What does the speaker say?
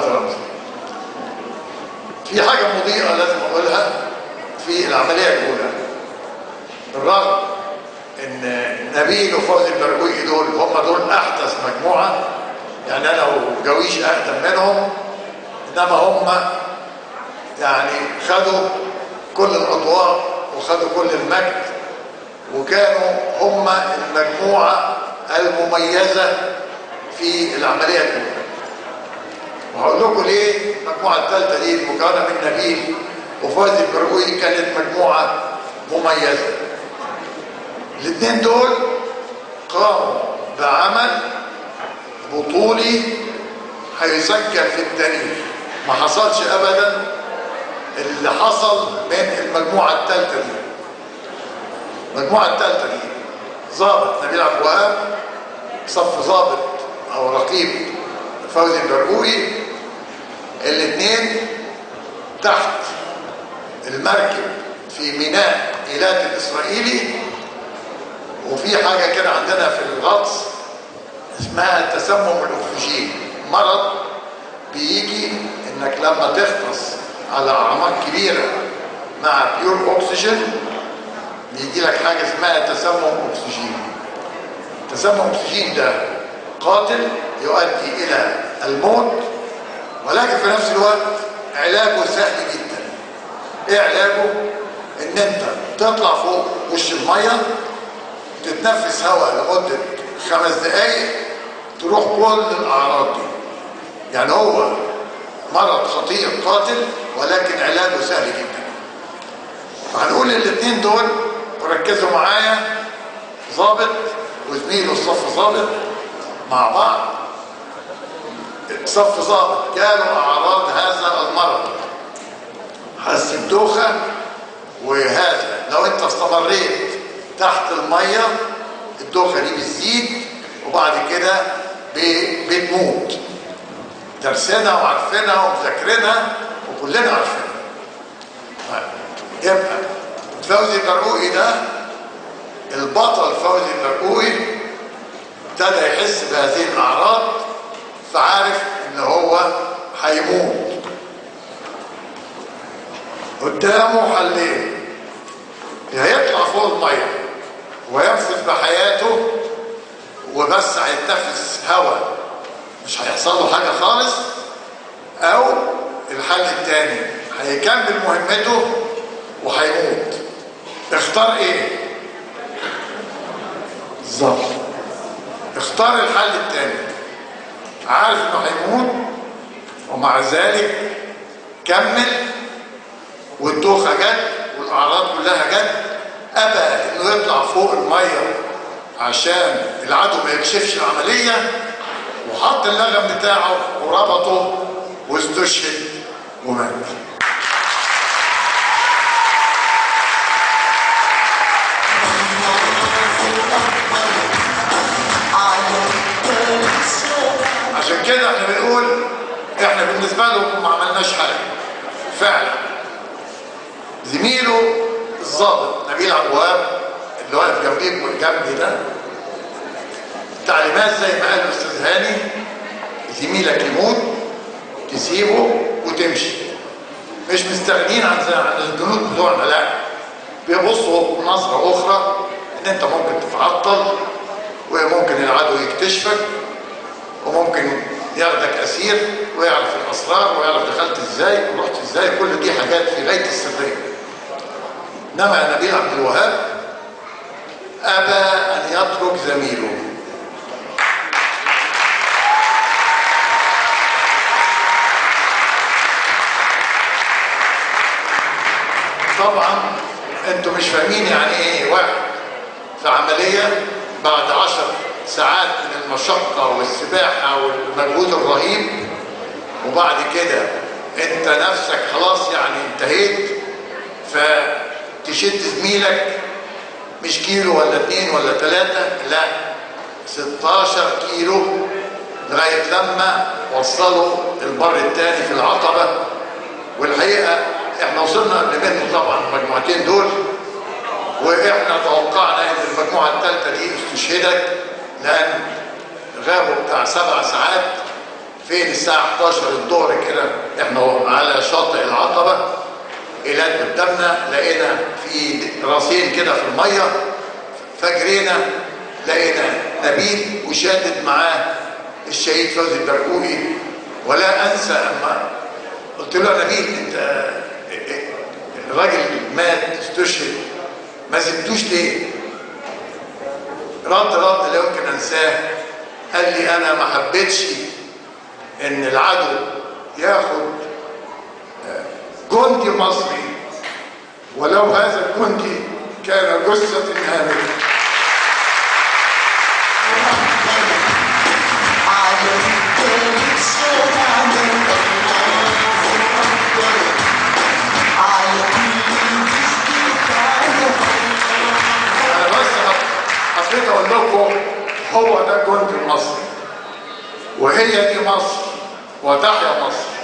رمزي. في حاجة مضيئة لازم أقولها في العملية الأولى. بالرغم إن نبيل وفوزي البرقوقي هم دول أحدث مجموعة، يعني أنا وجويش أقدم منهم، إنما هم يعني خدوا كل الأضواء وخدوا كل المجد، وكانوا هم المجموعة المميزة في العملية الأولى. وهقول لكم ليه المجموعة الثالثة دي المكونة من نبيل وفوزي البرقوقي كانت مجموعة مميزة. الاثنين دول قاموا بعمل بطولي هيسجل في التاريخ، ما حصلش أبدا اللي حصل من المجموعة الثالثة دي. المجموعة الثالثة دي ضابط نبيل عبد الوهاب صف ضابط أو رقيب فوزي البرقوقي، الاثنين تحت المركب في ميناء إيلات الإسرائيلي. وفي حاجة كده عندنا في الغطس اسمها تسمم الأكسجين، مرض بيجي إنك لما تغطس على أعماق كبيرة مع بيور أكسجين بيجي لك حاجة اسمها تسمم أكسجين. تسمم الأكسجين ده قاتل يؤدي إلى الموت، ولكن في نفس الوقت علاجه سهل جدا. إيه علاجه؟ إن أنت تطلع فوق وش المية، تتنفس هواء لمدة 5 دقايق، تروح كل الأعراض دي. يعني هو مرض خطير قاتل ولكن علاجه سهل جدا. فهنقول الاثنين دول وركزوا معايا، ضابط وزميله الصف ضابط مع بعض. صف ضابط جاله أعراض هذا المرض، حس بدوخة، وهذا لو انت استمريت تحت المية الدوخة دي بتزيد وبعد كده بتموت. درسنا وعارفينها ومذاكرينها وكلنا عارفينها. يبقى فوزي البرقوقي ده البطل، فوزي البرقوقي ابتدى يحس بهذه الأعراض فعارف ان هو هيموت. قدامه حلين: يا يطلع فوق الميه وينفذ بحياته وبس هيتنفس هواء مش هيحصل له حاجه خالص، او الحل الثاني هيكمل مهمته وهيموت. اختار ايه؟ بالظبط اختار الحل الثاني، عارف انه هيموت ومع ذلك كمل، والدوخه جت والاعراض كلها جت، ابى انه يطلع فوق الميه عشان العدو ما يكشفش العمليه، وحط اللغم بتاعه وربطه واستشهد ومات. عشان كده احنا بنقول احنا بالنسبه له ما عملناش حاجه فعلا. زميله الضابط نبيل عبد الوهاب اللي واقف جنبيك والجنبي ده، التعليمات زي ما قال الاستاذ هاني: زميلك يموت تسيبه وتمشي. مش مستغنين عن الجنود بتوعنا، لا، بيبصوا نظره اخرى ان انت ممكن تتعطل وممكن العدو يكتشفك وممكن ياخدك اسير ويعرف الاسرار ويعرف دخلت ازاي ورحت ازاي. كل دي حاجات في غايه السريه. انما نبيل عبد الوهاب ابى ان يترك زميله. طبعا انتوا مش فاهمين يعني ايه واحد في عمليه بعد 10 ساعات من المشقه والسباحه والمجهود الرهيب، وبعد كده انت نفسك خلاص يعني انتهيت، فتشد زميلك مش كيلو ولا 2 ولا 3، لا 16 كيلو لغايه لما وصلوا البر الثاني في العقبه. والحقيقه احنا وصلنا قبل منه طبعا المجموعتين دول، واحنا توقعنا ان المجموعه الثالثه دي استشهدت لان غابوا بتاع 7 ساعات فين الساعة 11 الظهر كده، احنا على شاطئ العقبة، إيلات قدامنا، لقينا في راسين كده في المية، فجرينا لقينا نبيل وشادد معاه الشهيد فوزي البرقوقي. ولا أنسى أما قلت له يا نبيل أنت الراجل مات استشهد ما سبتوش ليه؟ رد لا يمكن أنساه، قال لي أنا ما حبيتش إن العدو ياخد جندي مصري ولو هذا الجندي كان جثة هاملة. أنا بس حبيت أقول لكم هو ده الجندي المصري، وهي دي مصر، وتحيا مصر.